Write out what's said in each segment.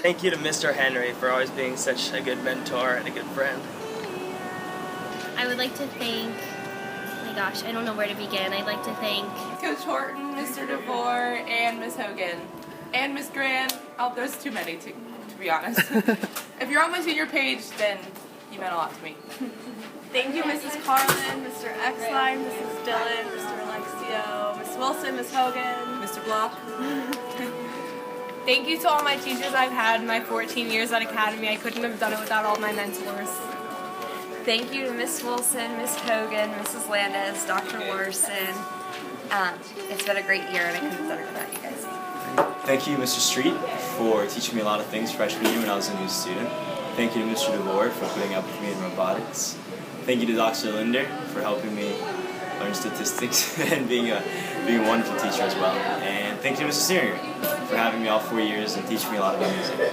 Thank you to Mr. Henry for always being such a good mentor and a good friend. I would like to thank, oh my gosh, I don't know where to begin. I'd like to thank Coach Horton, Mr. DeVore, and Miss Hogan. And Miss Grant. Oh, there's too many to be honest. If you're on my senior page, then you meant a lot to me. Thank you, Mrs. Carlin, Mr. Exline, Mrs. Dillon, Mr. Alexio, Miss Wilson, Miss Hogan, Mr. Block. Thank you to all my teachers I've had in my 14 years at Academy. I couldn't have done it without all my mentors. Thank you to Miss Wilson, Miss Hogan, Mrs. Landis, Dr. Larson. It's been a great year and I couldn't have done it without you guys. Thank you, Mr. Street, for teaching me a lot of things freshman year when I was a new student. Thank you to Mr. DeVore for putting up with me in robotics. Thank you to Dr. Linder for helping me learn statistics and being a wonderful teacher as well. And thank you to Mrs. Singer for having me all 4 years and teaching me a lot about music.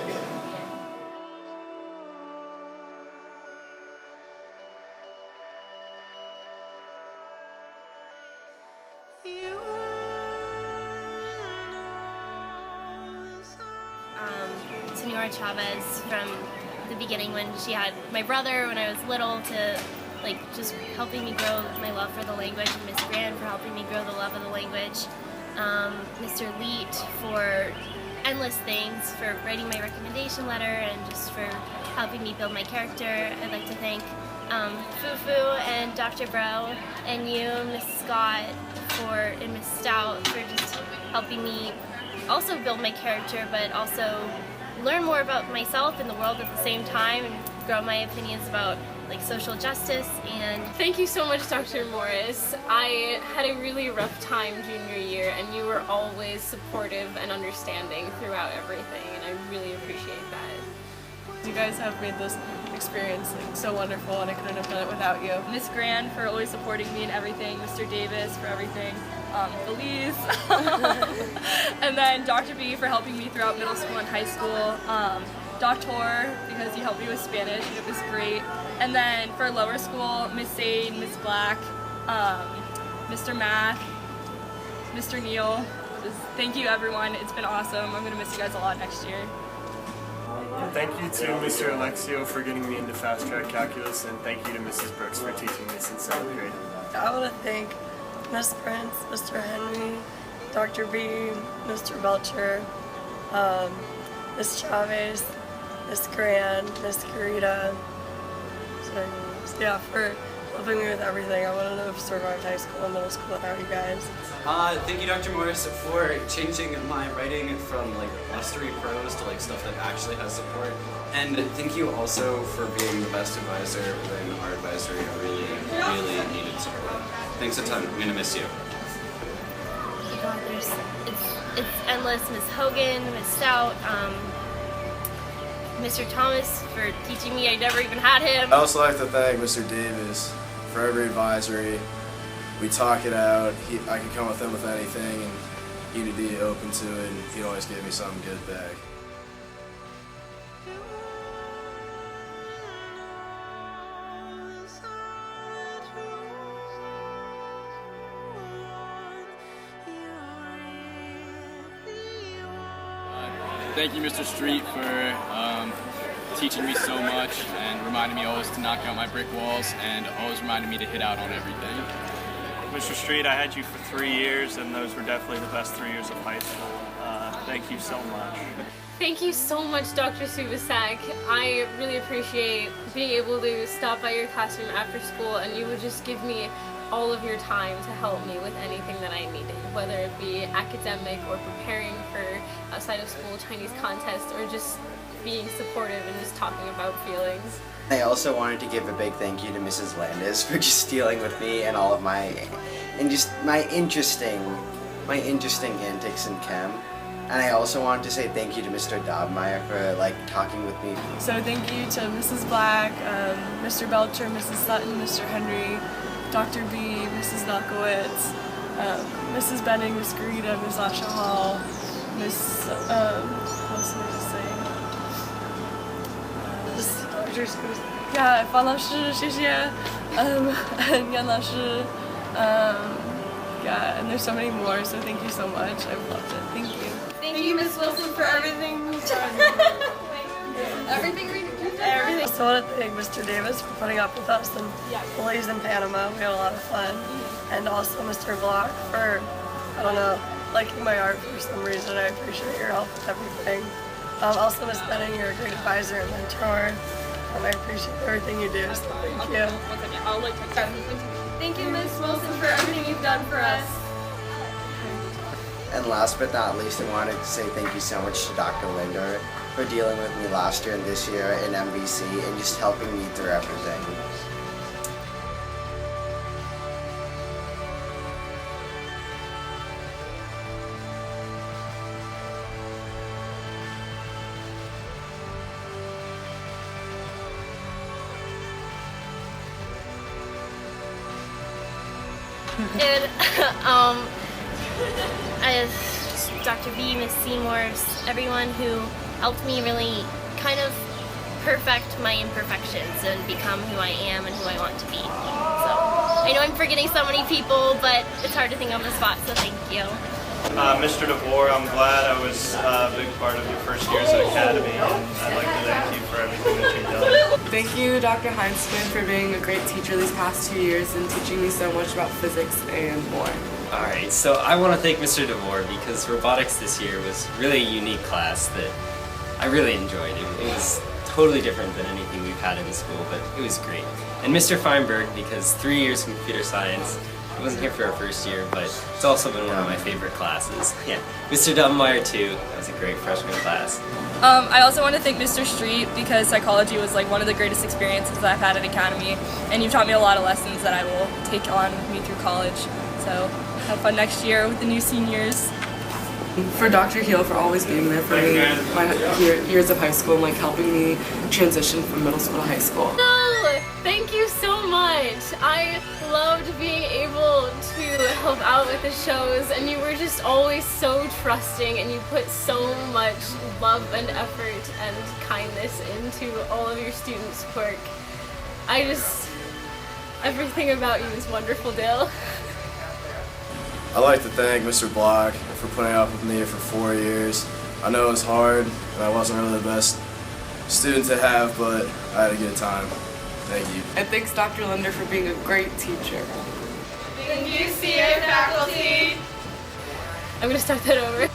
Senora Chavez from the beginning when she had my brother when I was little to like just helping me grow my love for the language, and Miss Grand for helping me grow the love of the language. Mr. Leet for endless things, for writing my recommendation letter and just for helping me build my character. I'd like to thank Fufu and Dr. Bro and you, Miss Scott, and Miss Stout for just helping me also build my character, but also learn more about myself and the world at the same time and grow my opinions about like social justice. And thank you so much, Dr. Morris. I had a really rough time junior year and you were always supportive and understanding throughout everything, and I really appreciate that. You guys have made this experience like so wonderful and I couldn't have done it without you. Miss Grand for always supporting me in everything, Mr. Davis for everything, Elise, and then Dr. B for helping me throughout middle school and high school, Dr. because he helped me with Spanish and it was great, and then for lower school, Miss Sade, Miss Black, Mr. Math, Mr. Neal. Just thank you everyone, it's been awesome. I'm going to miss you guys a lot next year. Thank you to Mr. Alexio for getting me into fast track calculus, and thank you to Mrs. Brooks for teaching this in 7th grade. I want to thank Miss Prince, Mr. Henry, Dr. B, Mr. Belcher, Miss Chavez, Miss Grand, Miss Garita, for helping me with everything. I wouldn't have survived high school and middle school without you guys. Thank you, Dr. Morris, for changing my writing from like blustery prose to like stuff that actually has support. And thank you also for being the best advisor when our advisory really needed support. Thanks a ton. I'm gonna miss you. Oh my God, it's endless. Miss Hogan, Miss Stout, Mr. Thomas for teaching me. I never even had him. I also like to thank Mr. Davis for every advisory. We talk it out. I could come with him with anything, and he'd be open to it, and he'd always give me something good back. Thank you, Mr. Street, for teaching me so much and reminding me always to knock out my brick walls and always reminding me to hit out on everything. Mr. Street, I had you for 3 years, and those were definitely the best 3 years of high school. Thank you so much. Thank you so much, Dr. Subasak. I really appreciate being able to stop by your classroom after school and you would just give me all of your time to help me with anything that I needed, whether it be academic or preparing for outside of school Chinese contest or just being supportive and just talking about feelings. I also wanted to give a big thank you to Mrs. Landis for just dealing with me and all of my interesting antics in chem. And I also wanted to say thank you to Mr. Dobmeyer for talking with me. So thank you to Mrs. Black, Mr. Belcher, Mrs. Sutton, Mr. Henry, Dr. B, Mrs. Knuckowitz, Mrs. Benning, Miss Garita, Miss Asha Hall, Miss, what else am I just saying? Yeah, Fan 老师, 谢谢, and Yan 老师, yeah, and there's so many more, so thank you so much. I've loved it. Thank you. Thank you, Miss Wilson, for everything. also want to thank Mr. Davis for putting up with us and bullies in Panama. We had a lot of fun. And also Mr. Block for, I don't know, liking my art for some reason. I appreciate your help with everything. Also Ms. Benning, you're a great advisor and mentor. And I appreciate everything you do, so thank you. Thank you, Ms. Wilson, for everything you've done for us. And last but not least, I wanted to say thank you so much to Dr. Linder for dealing with me last year and this year in MVC and just helping me through everything. And Dr. B, Miss Seymour, everyone who helped me really kind of perfect my imperfections and become who I am and who I want to be. So I know I'm forgetting so many people, but it's hard to think on the spot, so thank you. Mr. DeVore, I'm glad I was a big part of your first years at Academy, and I'd like to thank you for everything that you've done. Thank you, Dr. Heinzman, for being a great teacher these past 2 years and teaching me so much about physics and more. Alright, so I want to thank Mr. DeVore because robotics this year was really a unique class that I really enjoyed. It was totally different than anything we've had in the school, but it was great. And Mr. Feinberg, because 3 years in computer science, I wasn't here for our first year, but it's also been one of my favorite classes. Yeah, Mr. Dummeyer too, that was a great freshman class. I also want to thank Mr. Street because psychology was like one of the greatest experiences that I've had at Academy, and you've taught me a lot of lessons that I will take on with me through college. So have fun next year with the new seniors. For Dr. Heel for always being there for me, my years of high school, and like helping me transition from middle school to high school. No, thank you so much. I loved being able to help out with the shows, and you were just always so trusting, and you put so much love and effort and kindness into all of your students' work. Everything about you is wonderful, Dale. I'd like to thank Mr. Block for putting up with me for 4 years. I know it was hard, and I wasn't really the best student to have, but I had a good time. Thank you. And thanks Dr. Linder for being a great teacher. Thank you, CA faculty. I'm gonna start that over.